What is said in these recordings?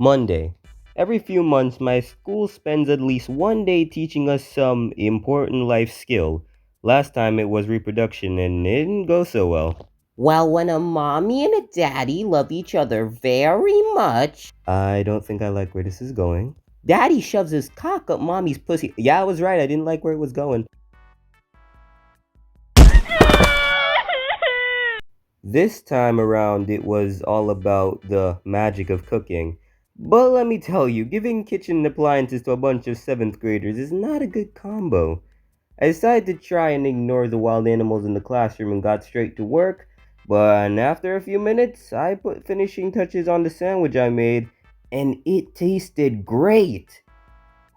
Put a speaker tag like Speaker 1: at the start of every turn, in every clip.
Speaker 1: Monday. Every few months, my school spends at least one day teaching us some important life skill. Last time it was reproduction and it didn't go so well.
Speaker 2: Well, when a mommy and a daddy love each other very much,
Speaker 1: I don't think I like where this is going.
Speaker 2: daddy shoves his cock up mommy's pussy.
Speaker 1: Yeah, I was right. I didn't like where it was going. This time around, it was all about the magic of cooking. But let me tell you, giving kitchen appliances to a bunch of 7th graders is not a good combo. I decided to try and ignore the wild animals in the classroom and got straight to work, but after a few minutes, I put finishing touches on the sandwich I made, and it tasted great.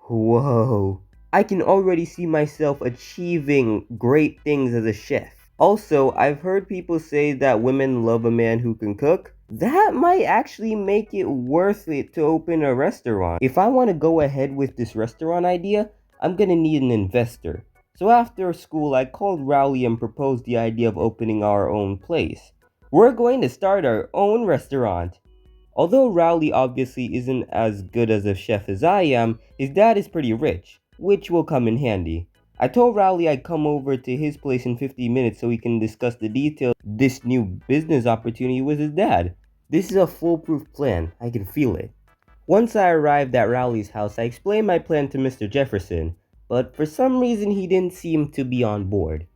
Speaker 1: Whoa, I can already see myself achieving great things as a chef. Also, I've heard people say that women love a man who can cook. That might actually make it worth it to open a restaurant. If I want to go ahead with this restaurant idea, I'm gonna need an investor. So after school, I called Rowley and proposed the idea of opening our own place. We're going to start our own restaurant. Although Rowley obviously isn't as good as a chef as I am, his dad is pretty rich, which will come in handy. I told Rowley I'd come over to his place in 15 minutes so we can discuss the details of this new business opportunity with his dad. This is a foolproof plan, I can feel it. Once I arrived at Rowley's house, I explained my plan to Mr. Jefferson, but for some reason he didn't seem to be on board.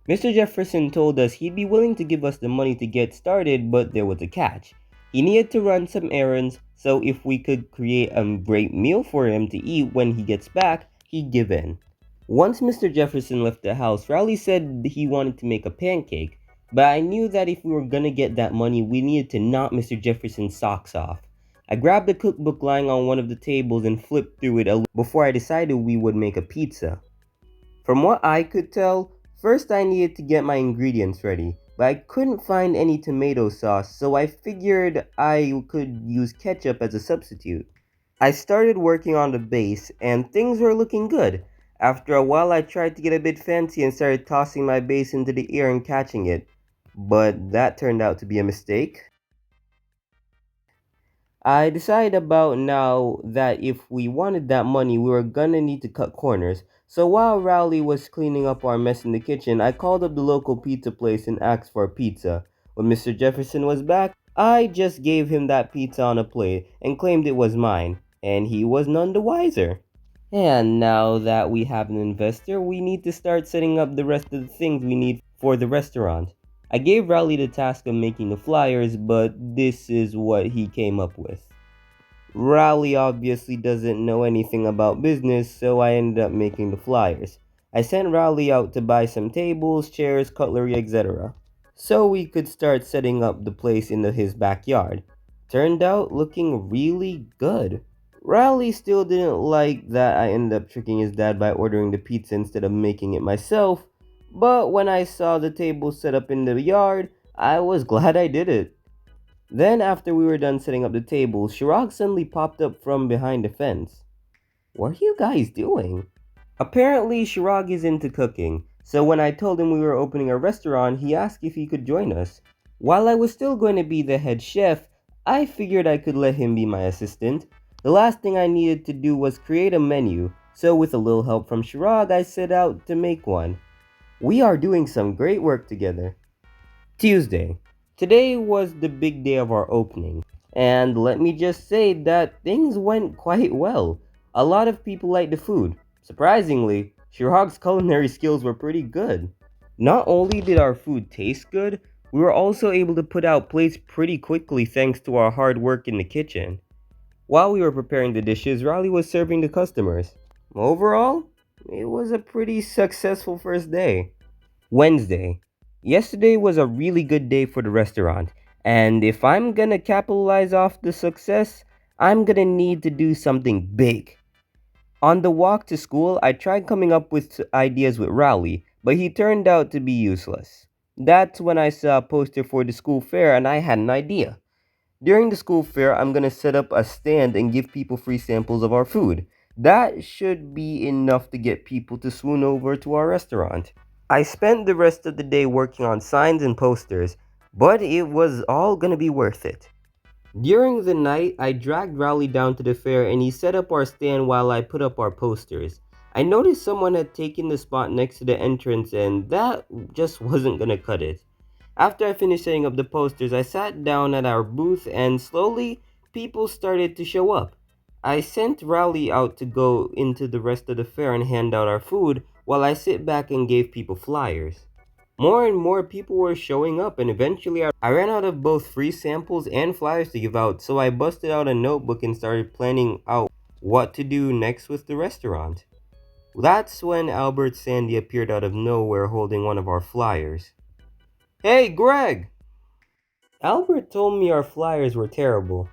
Speaker 1: Mr. Jefferson told us he'd be willing to give us the money to get started, but there was a catch. He needed to run some errands, so if we could create a great meal for him to eat when he gets back, he'd give in. Once Mr. Jefferson left the house, Rowley said he wanted to make a pancake, but I knew that if we were gonna get that money, we needed to knock Mr. Jefferson's socks off. I grabbed the cookbook lying on one of the tables and flipped through it a little before I decided we would make a pizza. From what I could tell, first I needed to get my ingredients ready, but I couldn't find any tomato sauce, so I figured I could use ketchup as a substitute. I started working on the base, and things were looking good. After a while, I tried to get a bit fancy and started tossing my base into the air and catching it, but that turned out to be a mistake. I decided about now that if we wanted that money, we were gonna need to cut corners. So while Rowley was cleaning up our mess in the kitchen, I called up the local pizza place and asked for a pizza. When Mr. Jefferson was back, I just gave him that pizza on a plate and claimed it was mine, and he was none the wiser. And now that we have an investor, we need to start setting up the rest of the things we need for the restaurant. I gave Rowley the task of making the flyers, but this is what he came up with. Rowley obviously doesn't know anything about business, so I ended up making the flyers. I sent Rowley out to buy some tables, chairs, cutlery, etc. so we could start setting up the place in his backyard. Turned out looking really good. Rowley still didn't like that I ended up tricking his dad by ordering the pizza instead of making it myself, but when I saw the table set up in the yard, I was glad I did it. Then, after we were done setting up the table, Chirag suddenly popped up from behind the fence. What are you guys doing? Apparently, Chirag is into cooking, so when I told him we were opening a restaurant, he asked if he could join us. While I was still going to be the head chef, I figured I could let him be my assistant. The last thing I needed to do was create a menu, so with a little help from Chirag, I set out to make one. We are doing some great work together. Tuesday. Today was the big day of our opening, and let me just say that things went quite well. A lot of people liked the food. Surprisingly, Chirag's culinary skills were pretty good. Not only did our food taste good, we were also able to put out plates pretty quickly thanks to our hard work in the kitchen. While we were preparing the dishes, Riley was serving the customers. Overall, it was a pretty successful first day. Wednesday. Yesterday was a really good day for the restaurant, and if I'm gonna capitalize off the success, I'm gonna need to do something big. On the walk to school, I tried coming up with ideas with Rowley, but he turned out to be useless. That's when I saw a poster for the school fair and I had an idea. During the school fair, I'm gonna set up a stand and give people free samples of our food. That should be enough to get people to swoon over to our restaurant. I spent the rest of the day working on signs and posters, but it was all gonna be worth it. During the night, I dragged Rowley down to the fair and he set up our stand while I put up our posters. I noticed someone had taken the spot next to the entrance and that just wasn't gonna cut it. After I finished setting up the posters, I sat down at our booth and slowly people started to show up. I sent Rowley out to go into the rest of the fair and hand out our food while I sit back and gave people flyers. More and more people were showing up, and eventually I ran out of both free samples and flyers to give out, so I busted out a notebook and started planning out what to do next with the restaurant. That's when Albert Sandy appeared out of nowhere holding one of our flyers. Hey, Greg! Albert told me our flyers were terrible.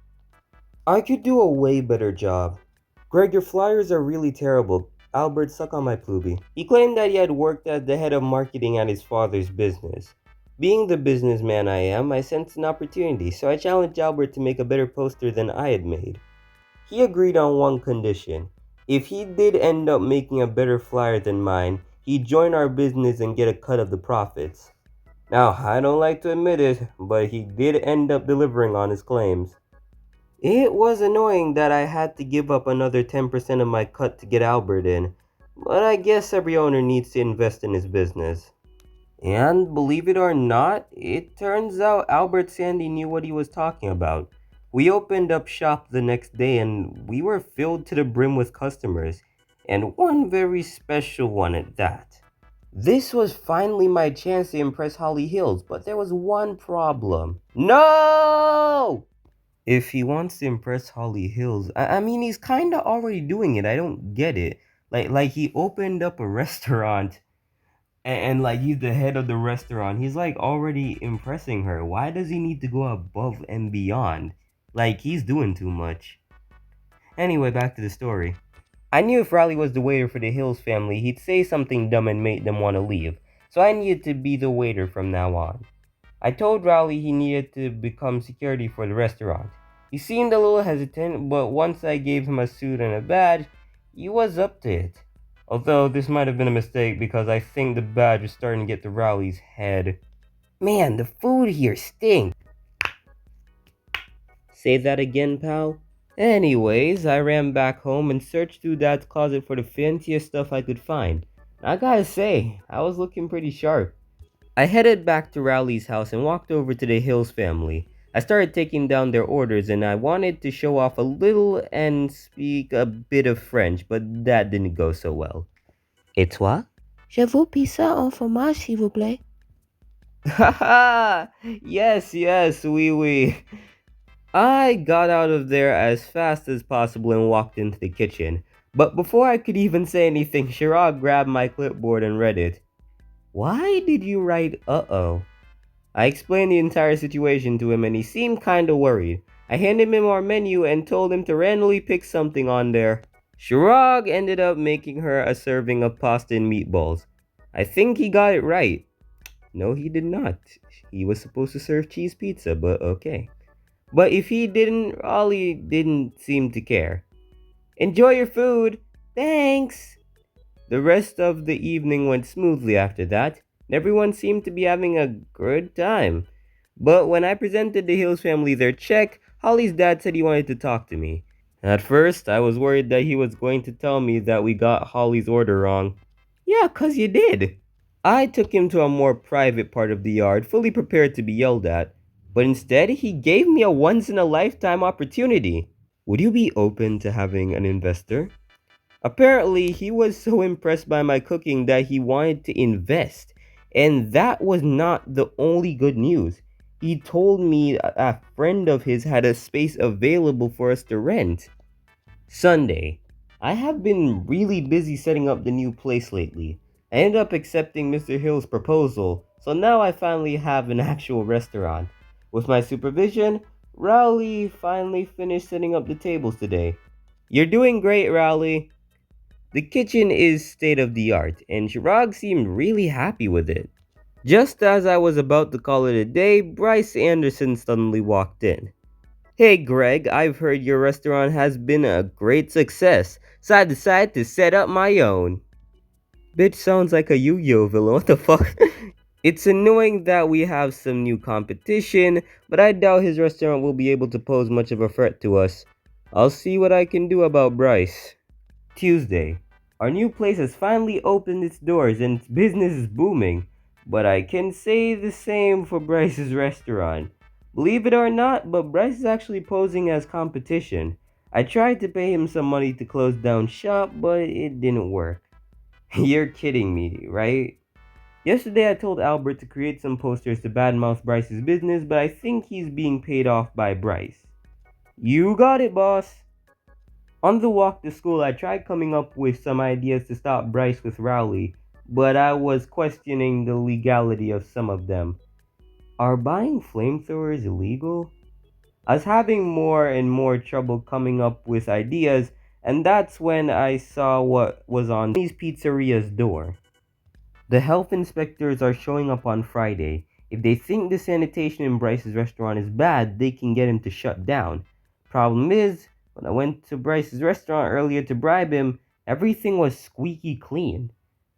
Speaker 1: I could do a way better job. Greg, your flyers are really terrible. Albert, suck on my plooby. He claimed that he had worked as the head of marketing at his father's business. Being the businessman I am, I sensed an opportunity, so I challenged Albert to make a better poster than I had made. He agreed on one condition. If he did end up making a better flyer than mine, he'd join our business and get a cut of the profits. Now, I don't like to admit it, but he did end up delivering on his claims. It was annoying that I had to give up another 10% of my cut to get Albert in, but I guess every owner needs to invest in his business. And believe it or not, it turns out Albert Sandy knew what he was talking about. We opened up shop the next day and we were filled to the brim with customers, and one very special one at that. This was finally my chance to impress Holly Hills, but there was one problem. No! If he wants to impress Holly Hills, I mean, he's kind of already doing it. I don't get it. Like he opened up a restaurant and like he's the head of the restaurant. He's like already impressing her. Why does he need to go above and beyond? Like he's doing too much. Anyway, back to the story. I knew if Riley was the waiter for the Hills family, he'd say something dumb and make them want to leave. So I needed to be the waiter from now on. I told Rowley he needed to become security for the restaurant. He seemed a little hesitant, but once I gave him a suit and a badge, he was up to it. Although this might have been a mistake because I think the badge was starting to get to Rowley's head. Man, the food here stinks. Say that again, pal? Anyways, I ran back home and searched through Dad's closet for the fanciest stuff I could find. I gotta say, I was looking pretty sharp. I headed back to Rowley's house and walked over to the Hills family. I started taking down their orders and I wanted to show off a little and speak a bit of French, but that didn't go so well. Et toi? Je veux pizza en fromage, s'il vous plaît. Haha! Yes, yes, oui, oui. I got out of there as fast as possible and walked into the kitchen. But before I could even say anything, Chirag grabbed my clipboard and read it. Why did you write uh-oh? I explained the entire situation to him and he seemed kinda worried. I handed him our menu and told him to randomly pick something on there. Chirag ended up making her a serving of pasta and meatballs. I think he got it right. No, he did not. He was supposed to serve cheese pizza, but okay. But if he didn't, Ollie didn't seem to care. Enjoy your food! Thanks! The rest of the evening went smoothly after that. Everyone seemed to be having a good time. But when I presented the Hills family their check, Holly's dad said he wanted to talk to me. At first, I was worried that he was going to tell me that we got Holly's order wrong. Yeah, 'cause you did. I took him to a more private part of the yard, fully prepared to be yelled at. But instead, he gave me a once-in-a-lifetime opportunity. Would you be open to having an investor? Apparently, he was so impressed by my cooking that he wanted to invest. And that was not the only good news. He told me a friend of his had a space available for us to rent. Sunday. I have been really busy setting up the new place lately. I ended up accepting Mr. Hill's proposal, so now I finally have an actual restaurant. With my supervision, Rowley finally finished setting up the tables today. You're doing great, Rowley. The kitchen is state of the art, and Chirag seemed really happy with it. Just as I was about to call it a day, Bryce Anderson suddenly walked in. Hey Greg, I've heard your restaurant has been a great success, so I decided to set up my own. Bitch sounds like a Yu-Gi-Oh villain, what the fuck? It's annoying that we have some new competition, but I doubt his restaurant will be able to pose much of a threat to us. I'll see what I can do about Bryce. Tuesday. Our new place has finally opened its doors and its business is booming, but I can say the same for Bryce's restaurant. Believe it or not, but Bryce is actually posing as competition. I tried to pay him some money to close down shop, but it didn't work. You're kidding me, right? Yesterday I told Albert to create some posters to badmouth Bryce's business, but I think he's being paid off by Bryce. You got it, boss. On the walk to school, I tried coming up with some ideas to stop Bryce with Rowley, but I was questioning the legality of some of them. Are buying flamethrowers illegal? I was having more and more trouble coming up with ideas, and that's when I saw what was on Tony's Pizzeria's door. The health inspectors are showing up on Friday. If they think the sanitation in Bryce's restaurant is bad, they can get him to shut down. Problem is, when I went to Bryce's restaurant earlier to bribe him, everything was squeaky clean.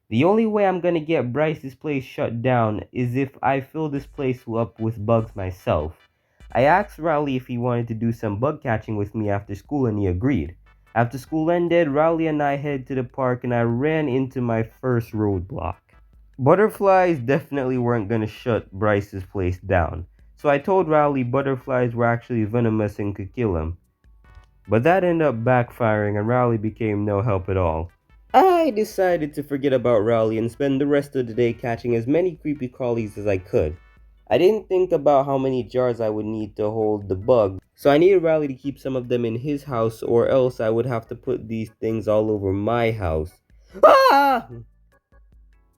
Speaker 1: The only way I'm gonna get Bryce's place shut down is if I fill this place up with bugs myself. I asked Rowley if he wanted to do some bug catching with me after school and he agreed. After school ended, Rowley and I headed to the park and I ran into my first roadblock. Butterflies definitely weren't gonna shut Bryce's place down, so I told Rowley butterflies were actually venomous and could kill him. But that ended up backfiring and Rowley became no help at all. I decided to forget about Rowley and spend the rest of the day catching as many creepy crawlies as I could. I didn't think about how many jars I would need to hold the bugs, so I needed Rowley to keep some of them in his house or else I would have to put these things all over my house. Ah!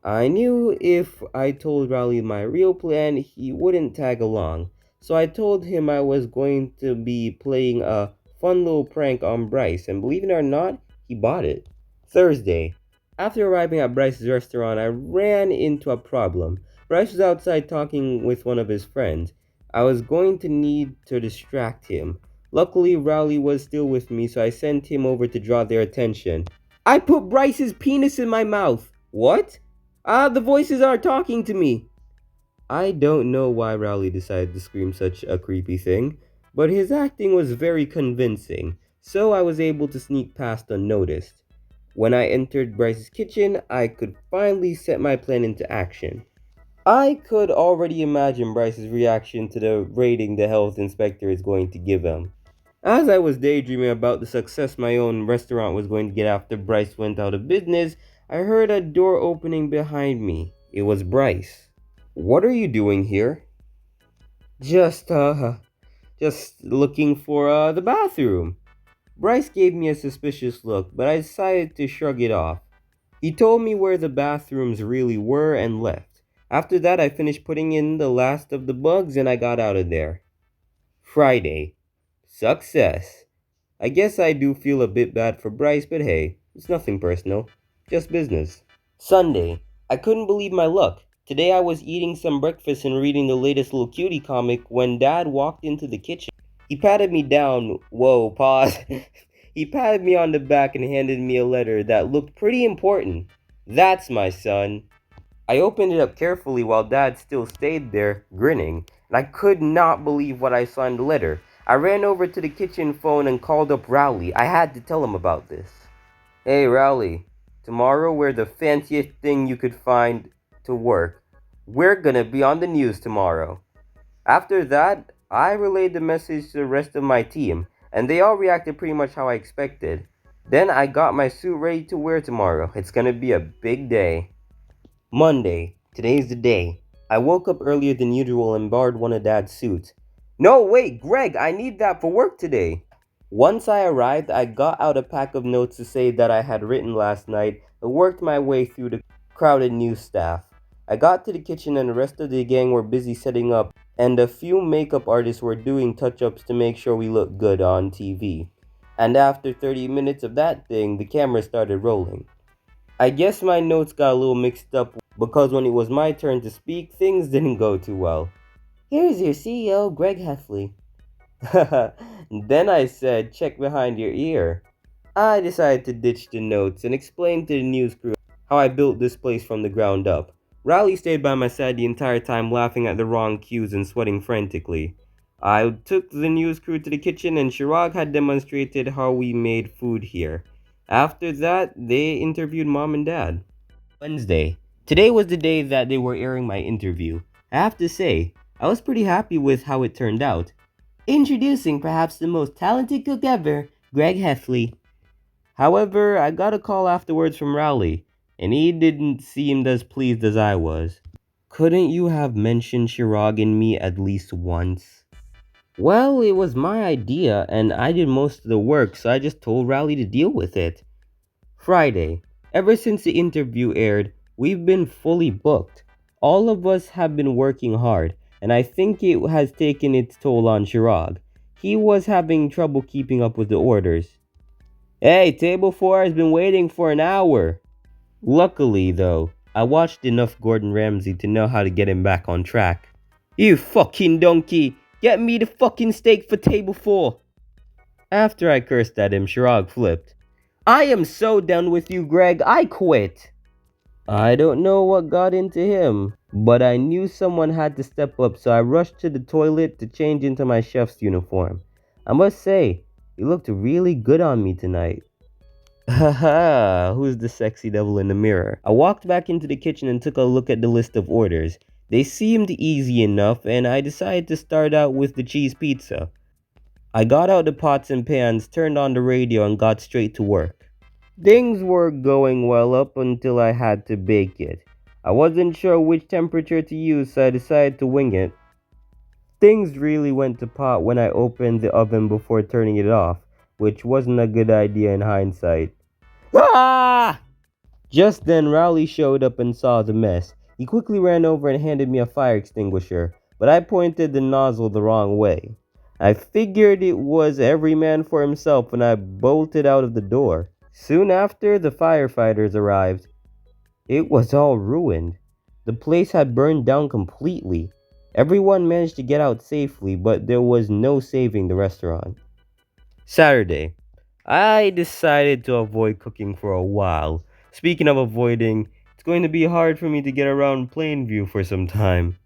Speaker 1: I knew if I told Rowley my real plan, he wouldn't tag along. So I told him I was going to be playing a fun little prank on Bryce, and believe it or not, he bought it. Thursday. After arriving at Bryce's restaurant, I ran into a problem. Bryce was outside talking with one of his friends. I was going to need to distract him. Luckily, Rowley was still with me, so I sent him over to draw their attention. I put Bryce's penis in my mouth. What? The voices are talking to me. I don't know why Rowley decided to scream such a creepy thing, but his acting was very convincing, so I was able to sneak past unnoticed. When I entered Bryce's kitchen, I could finally set my plan into action. I could already imagine Bryce's reaction to the rating the health inspector is going to give him. As I was daydreaming about the success my own restaurant was going to get after Bryce went out of business, I heard a door opening behind me. It was Bryce. What are you doing here? Just, just looking for, the bathroom. Bryce gave me a suspicious look, but I decided to shrug it off. He told me where the bathrooms really were and left. After that, I finished putting in the last of the bugs and I got out of there. Friday. Success. I guess I do feel a bit bad for Bryce, but hey, it's nothing personal. Just business. Sunday. I couldn't believe my luck. Today I was eating some breakfast and reading the latest little cutie comic when Dad walked into the kitchen. He patted me down. Whoa, pause. He patted me on the back and handed me a letter that looked pretty important. That's my son. I opened it up carefully while Dad still stayed there, grinning, and I could not believe what I saw in the letter. I ran over to the kitchen phone and called up Rowley. I had to tell him about this. Hey, Rowley, tomorrow we're the fanciest thing you could find to work. We're gonna be on the news tomorrow. After that, I relayed the message to the rest of my team, and they all reacted pretty much how I expected. Then I got my suit ready to wear tomorrow. It's gonna be a big day. Monday. Today's the day. I woke up earlier than usual and borrowed one of Dad's suits. No, wait, Greg, I need that for work today. Once I arrived, I got out a pack of notes to say that I had written last night and worked my way through the crowded news staff. I got to the kitchen and the rest of the gang were busy setting up, and a few makeup artists were doing touch-ups to make sure we looked good on TV. And after 30 minutes of that thing, the camera started rolling. I guess my notes got a little mixed up because when it was my turn to speak, things didn't go too well. Here's your CEO, Greg Heffley. Then I said, check behind your ear. I decided to ditch the notes and explain to the news crew how I built this place from the ground up. Rowley stayed by my side the entire time, laughing at the wrong cues and sweating frantically. I took the news crew to the kitchen, and Chirag had demonstrated how we made food here. After that, they interviewed mom and dad. Wednesday. Today was the day that they were airing my interview. I have to say, I was pretty happy with how it turned out. Introducing perhaps the most talented cook ever, Greg Heffley. However, I got a call afterwards from Rowley, and he didn't seem as pleased as I was. Couldn't you have mentioned Chirag and me at least once? Well, it was my idea, and I did most of the work, so I just told Rowley to deal with it. Friday. Ever since the interview aired, we've been fully booked. All of us have been working hard, and I think it has taken its toll on Chirag. He was having trouble keeping up with the orders. Hey, table 4 has been waiting for an hour. Luckily, though, I watched enough Gordon Ramsay to know how to get him back on track. You fucking donkey! Get me the fucking steak for table 4! After I cursed at him, Chirag flipped. I am so done with you, Greg, I quit! I don't know what got into him, but I knew someone had to step up, so I rushed to the toilet to change into my chef's uniform. I must say, he looked really good on me tonight. Haha, who's the sexy devil in the mirror? I walked back into the kitchen and took a look at the list of orders. They seemed easy enough, and I decided to start out with the cheese pizza. I got out the pots and pans, turned on the radio, and got straight to work. Things were going well up until I had to bake it. I wasn't sure which temperature to use, so I decided to wing it. Things really went to pot when I opened the oven before turning it off, which wasn't a good idea in hindsight. Ah! Just then, Rowley showed up and saw the mess. He quickly ran over and handed me a fire extinguisher, but I pointed the nozzle the wrong way. I figured it was every man for himself and I bolted out of the door. Soon after, the firefighters arrived. It was all ruined. The place had burned down completely. Everyone managed to get out safely, but there was no saving the restaurant. Saturday. I decided to avoid cooking for a while. Speaking of avoiding, it's going to be hard for me to get around Plainview for some time.